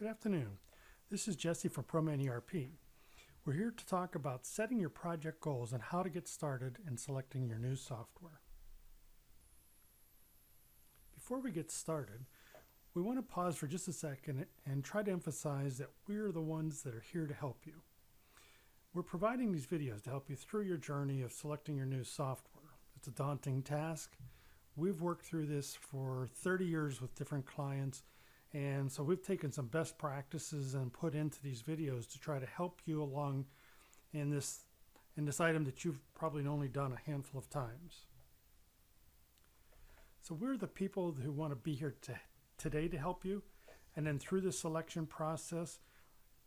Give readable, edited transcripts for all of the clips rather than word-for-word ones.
Good afternoon. This is Jesse from Proman-ERP. We're here to talk about setting your project goals and how to get started in selecting your new software. Before we get started, we want to pause for just a second and try to emphasize that we're the ones that are here to help you. We're providing these videos to help you through your journey of selecting your new software. It's a daunting task. We've worked through this for 30 years with different clients, and so we've taken some best practices and put into these videos to try to help you along in this item that you've probably only done a handful of times. So we're the people who want to be here today to help you, and then through the selection process,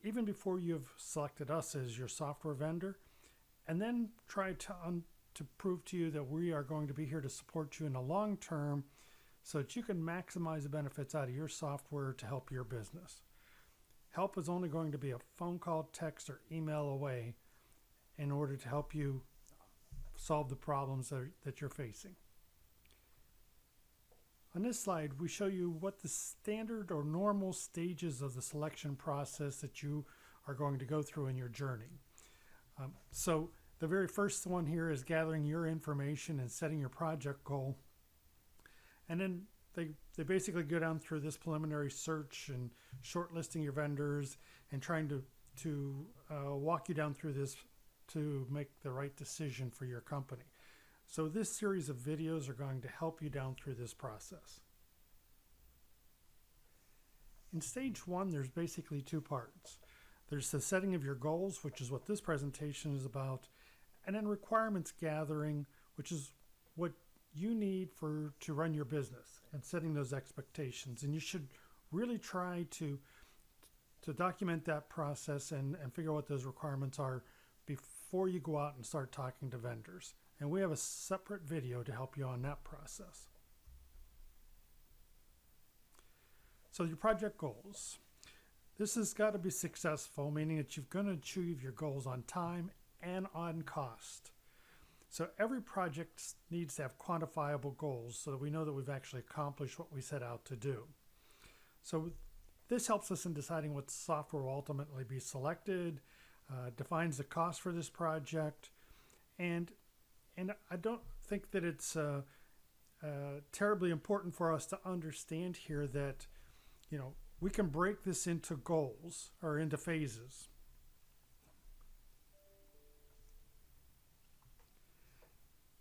even before you've selected us as your software vendor, and then try to prove to you that we are going to be here to support you in the long term so that you can maximize the benefits out of your software to help your business. Help is only going to be a phone call, text, or email away in order to help you solve the problems that you're facing. On this slide, we show you what the standard or normal stages of the selection process that you are going to go through in your journey. So the very first one here is gathering your information and setting your project goal. And then they basically go down through this preliminary search and shortlisting your vendors and trying to walk you down through this to make the right decision for your company. So this series of videos are going to help you down through this process. In stage one, there's basically two parts. There's the setting of your goals, which is what this presentation is about, and then requirements gathering, which is what you need to run your business and setting those expectations. And you should really try to document that process and figure out what those requirements are before you go out and start talking to vendors. And we have a separate video to help you on that process. So your project goals. This has got to be successful, meaning that you're going to achieve your goals on time and on cost. So every project needs to have quantifiable goals so that we know that we've actually accomplished what we set out to do. So this helps us in deciding what software will ultimately be selected, defines the cost for this project, and I don't think that it's terribly important for us to understand here that, we can break this into goals or into phases.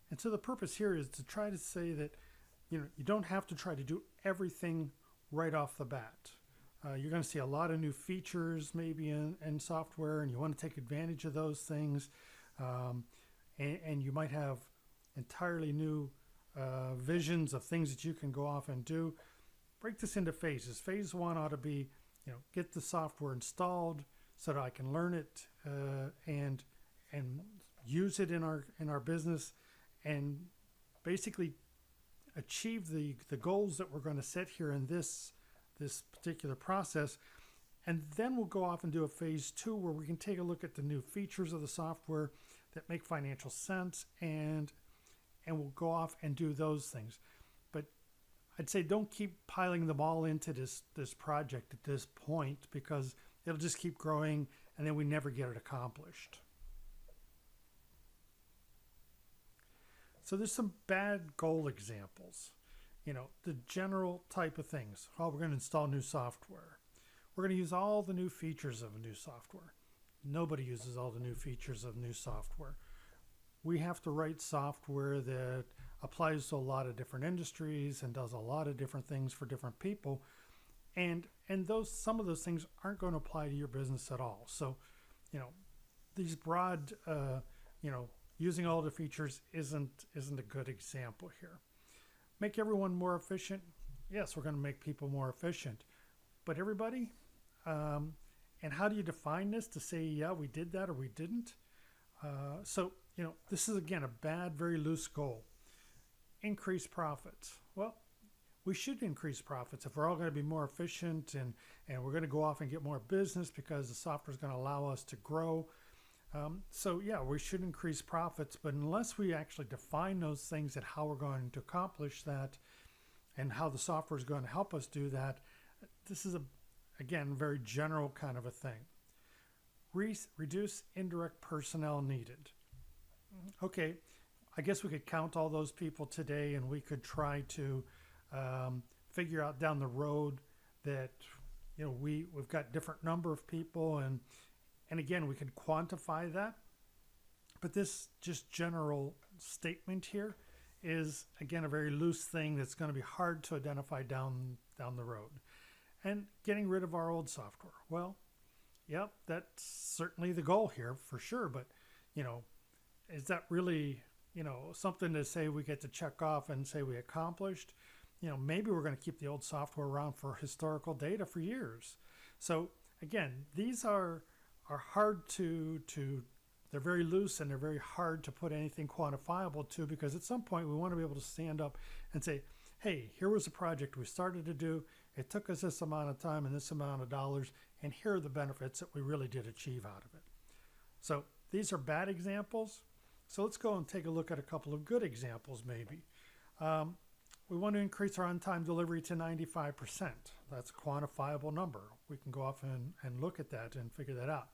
And so the purpose here is to try to say that, you don't have to try to do everything right off the bat. You're going to see a lot of new features maybe in software, and you want to take advantage of those things. And you might have entirely new visions of things that you can go off and do. Break this into phases. Phase one ought to be, get the software installed so that I can learn it and use it in our business, and basically achieve the goals that we're going to set here in this particular process. And then we'll go off and do a phase two where we can take a look at the new features of the software that make financial sense, and we'll go off and do those things. But I'd say don't keep piling them all into this project at this point, because it'll just keep growing and then we never get it accomplished. So there's some bad goal examples. The general type of things. Oh, we're going to install new software. We're going to use all the new features of a new software. Nobody uses all the new features of new software. We have to write software that applies to a lot of different industries and does a lot of different things for different people. And some of those things aren't going to apply to your business at all. So, these broad, using all the features isn't a good example here. Make everyone more efficient. Yes, we're going to make people more efficient. But everybody, and how do you define this to say, yeah, we did that or we didn't? So, this is, again, a bad, very loose goal. Increase profits. Well, we should increase profits if we're all going to be more efficient and we're going to go off and get more business because the software is going to allow us to grow. So, yeah, we should increase profits. But unless we actually define those things and how we're going to accomplish that and how the software is going to help us do that, this is again, very general kind of a thing. Reduce indirect personnel needed. Okay, I guess we could count all those people today, and we could try to figure out down the road that we've got different number of people, and again we could quantify that. But this just general statement here is again a very loose thing that's going to be hard to identify down the road. And getting rid of our old software. Well, yep, that's certainly the goal here for sure. But is that really something to say we get to check off and say we accomplished? Maybe we're going to keep the old software around for historical data for years. So again, these are hard to they're very loose, and they're very hard to put anything quantifiable to, because at some point we want to be able to stand up and say, hey, here was a project we started to do. It took us this amount of time and this amount of dollars, and here are the benefits that we really did achieve out of it. So these are bad examples. So let's go and take a look at a couple of good examples maybe. We want to increase our on-time delivery to 95%. That's a quantifiable number. We can go off and look at that and figure that out.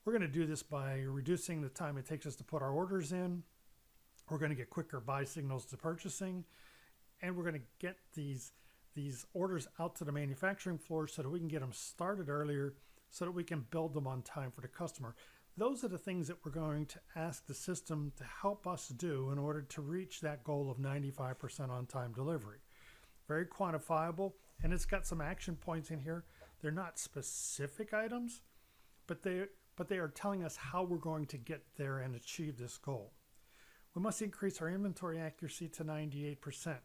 We're going to do this by reducing the time it takes us to put our orders in. We're going to get quicker buy signals to purchasing, and we're going to get these orders out to the manufacturing floor so that we can get them started earlier, so that we can build them on time for the customer. Those are the things that we're going to ask the system to help us do in order to reach that goal of 95% on-time delivery. Very quantifiable, and it's got some action points in here. They're not specific items, but they are telling us how we're going to get there and achieve this goal. We must increase our inventory accuracy to 98%.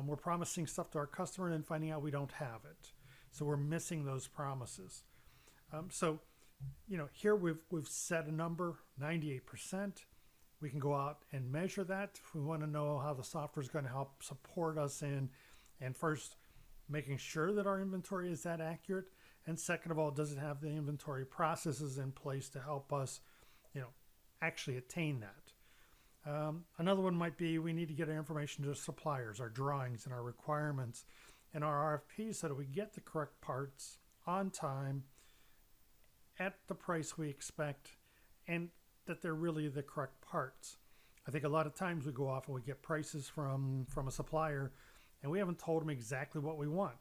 We're promising stuff to our customer and then finding out we don't have it. So we're missing those promises. Here we've set a number, 98%. We can go out and measure that. If we want to know how the software is going to help support us in, and first, making sure that our inventory is that accurate. And second of all, does it have the inventory processes in place to help us, actually attain that? Another one might be we need to get our information to suppliers, our drawings and our requirements and our RFPs, so that we get the correct parts on time at the price we expect, and that they're really the correct parts. I think a lot of times we go off and we get prices from a supplier, and we haven't told them exactly what we want,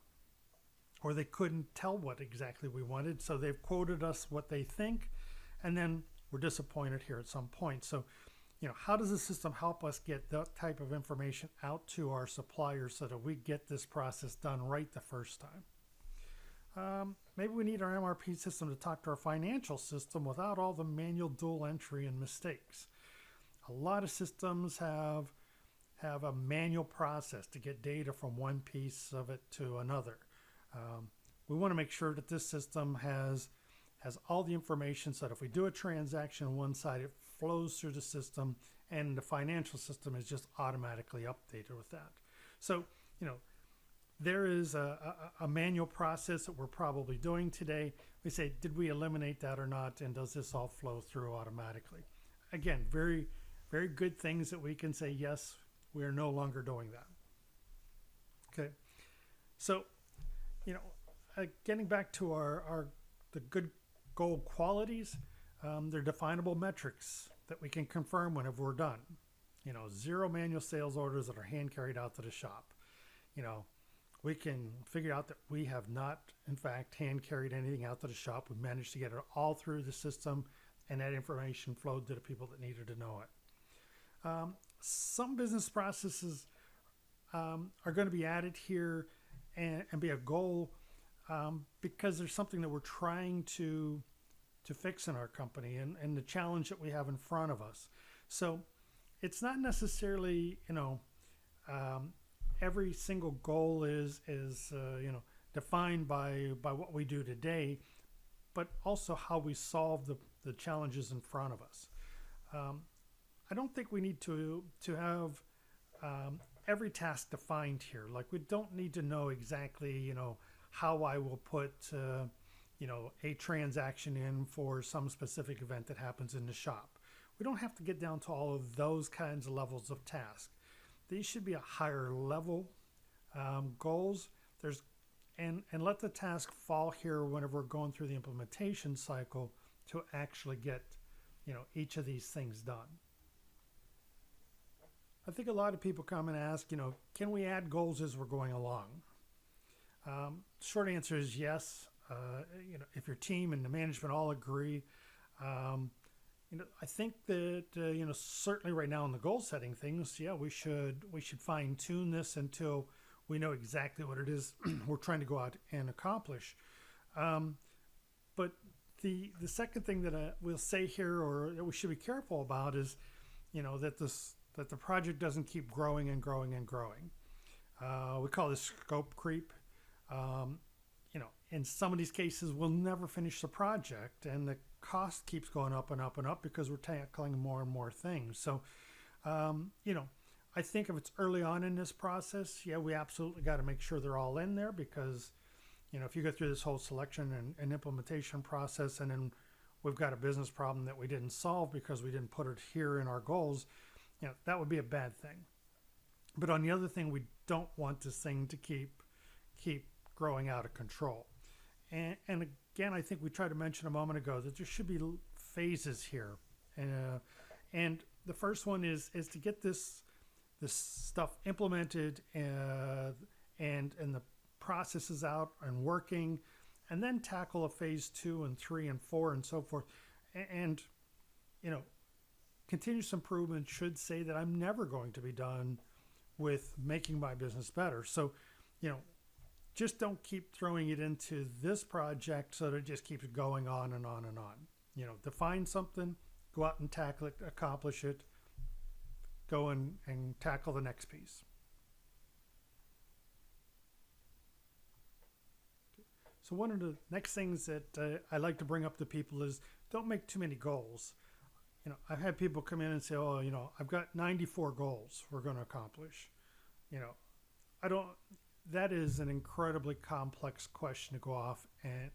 or they couldn't tell what exactly we wanted, so they've quoted us what they think, and then we're disappointed here at some point. So, how does the system help us get that type of information out to our suppliers so that we get this process done right the first time? Maybe we need our MRP system to talk to our financial system without all the manual dual entry and mistakes. A lot of systems have a manual process to get data from one piece of it to another. We want to make sure that this system has all the information, so that if we do a transaction on one side, it flows through the system, and the financial system is just automatically updated with that. So, there is a manual process that we're probably doing today. We say, did we eliminate that or not? And does this all flow through automatically? Again, very, very good things that we can say, yes, we are no longer doing that. Okay. So, getting back to the good goal qualities, they're definable metrics that we can confirm whenever we're done. 0 manual sales orders that are hand carried out to the shop. We can figure out that we have not, in fact, hand carried anything out to the shop. We managed to get it all through the system, and that information flowed to the people that needed to know it. Some business processes are going to be added here and be a goal because there's something that we're trying to fix in our company, and the challenge that we have in front of us. So it's not necessarily, every single goal is defined by what we do today, but also how we solve the challenges in front of us. I don't think we need to have every task defined here. Like, we don't need to know exactly, how I will put, a transaction in for some specific event that happens in the shop. We don't have to get down to all of those kinds of levels of task. These should be a higher level goals. There's and let the task fall here whenever we're going through the implementation cycle to actually get, each of these things done. I think a lot of people come and ask, can we add goals as we're going along? Short answer is yes. If your team and the management all agree, I think that certainly right now in the goal setting things, we should fine tune this until we know exactly what it is we're trying to go out and accomplish. But the second thing that we'll say here, or that we should be careful about, is that the project doesn't keep growing and growing and growing. We call this scope creep. In some of these cases, we'll never finish the project, and the cost keeps going up and up and up because we're tackling more and more things. So, I think if it's early on in this process, we absolutely got to make sure they're all in there, because, if you go through this whole selection and implementation process, and then we've got a business problem that we didn't solve because we didn't put it here in our goals, that would be a bad thing. But on the other thing, we don't want this thing to keep growing out of control. And again, I think we tried to mention a moment ago that there should be phases here. And the first one is to get this stuff implemented and the processes out and working, and then tackle a phase 2 and 3 and 4 and so forth. And continuous improvement should say that I'm never going to be done with making my business better. So, just don't keep throwing it into this project so that it just keeps going on and on and on. Define something, go out and tackle it, accomplish it, go and tackle the next piece. So one of the next things that I like to bring up to people is don't make too many goals. I've had people come in and say, I've got 94 goals we're going to accomplish. That is an incredibly complex question to go off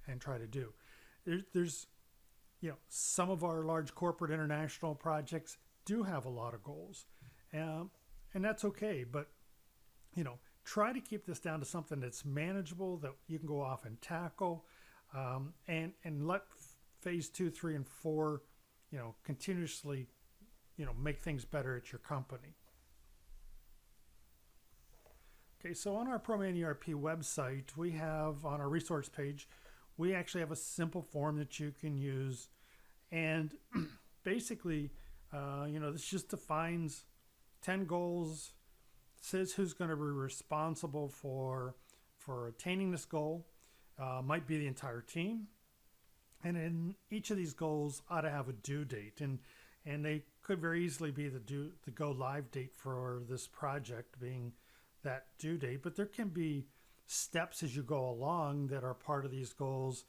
and try to do. There's some of our large corporate international projects do have a lot of goals, and that's okay. But, try to keep this down to something that's manageable, that you can go off and tackle, and let phase 2, 3, and 4, continuously, make things better at your company. Okay, so on our PromanERP website, we have on our resource page, we actually have a simple form that you can use. And basically, this just defines 10 goals, says who's going to be responsible for attaining this goal. Might be the entire team. And then each of these goals ought to have a due date. And they could very easily be the go live date for this project being that due date, but there can be steps as you go along that are part of these goals.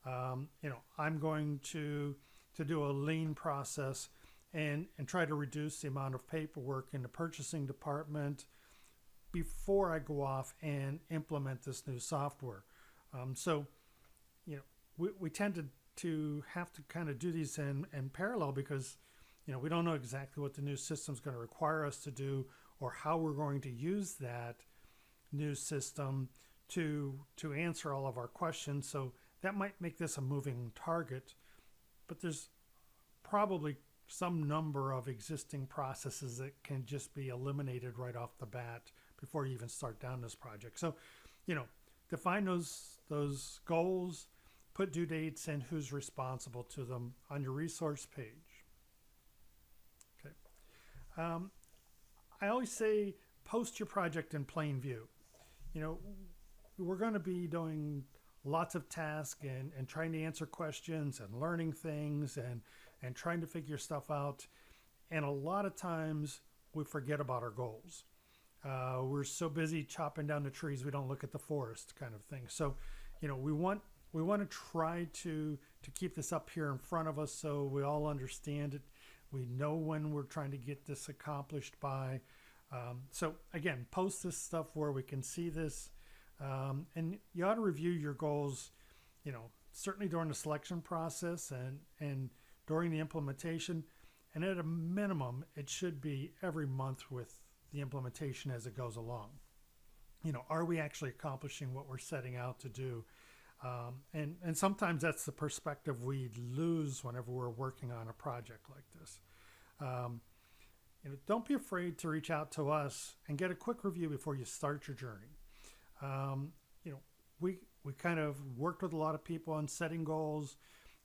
I'm going to do a lean process and try to reduce the amount of paperwork in the purchasing department before I go off and implement this new software. So we tend to have to kind of do these in parallel, because we don't know exactly what the new system is going to require us to do, or how we're going to use that new system to answer all of our questions. So that might make this a moving target, but there's probably some number of existing processes that can just be eliminated right off the bat before you even start down this project. So, define those goals, put due dates and who's responsible to them on your resource page. Okay. I always say post your project in plain view. We're going to be doing lots of tasks and trying to answer questions and learning things and trying to figure stuff out. And a lot of times we forget about our goals. We're so busy chopping down the trees, we don't look at the forest, kind of thing. So, we want to try to keep this up here in front of us so we all understand it. We know when we're trying to get this accomplished by. So again, post this stuff where we can see this. And you ought to review your goals, certainly during the selection process and during the implementation. And at a minimum, it should be every month with the implementation as it goes along. are we actually accomplishing what we're setting out to do? And sometimes that's the perspective we lose whenever we're working on a project like this. Um, don't be afraid to reach out to us and get a quick review before you start your journey. Um, you know, we kind of worked with a lot of people on setting goals.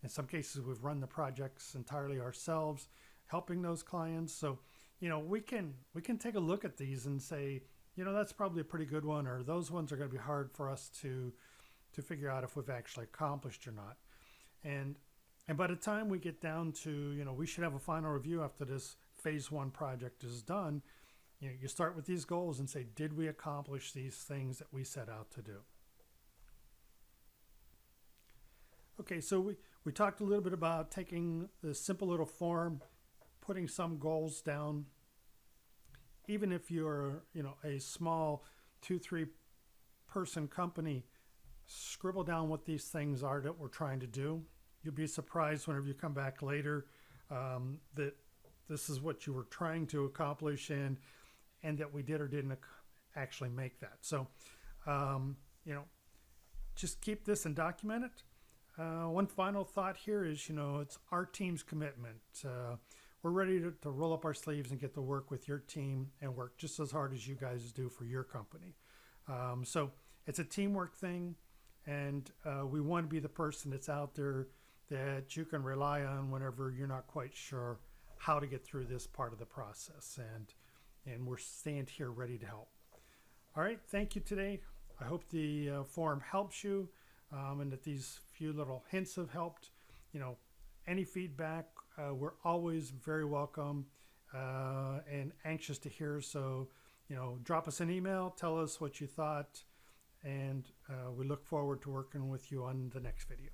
In some cases, we've run the projects entirely ourselves, helping those clients. So, we can take a look at these and say, that's probably a pretty good one, or those ones are going to be hard for us to figure out if we've actually accomplished or not. And by the time we get down to, we should have a final review after this phase one project is done. You start with these goals and say, did we accomplish these things that we set out to do? Okay, so we talked a little bit about taking this simple little form, putting some goals down. Even if you're, a small 2-3 person company, scribble down what these things are that we're trying to do. You'll be surprised whenever you come back later that this is what you were trying to accomplish and that we did or didn't actually make that. So, just keep this and document it. One final thought here is, it's our team's commitment. We're ready to roll up our sleeves and get to work with your team and work just as hard as you guys do for your company. So it's a teamwork thing, and we want to be the person that's out there that you can rely on whenever you're not quite sure how to get through this part of the process. And we're stand here ready to help. All right, thank you today. I hope the forum helps you and that these few little hints have helped. Any feedback, we're always very welcome and anxious to hear. So, drop us an email, tell us what you thought, and we look forward to working with you on the next video.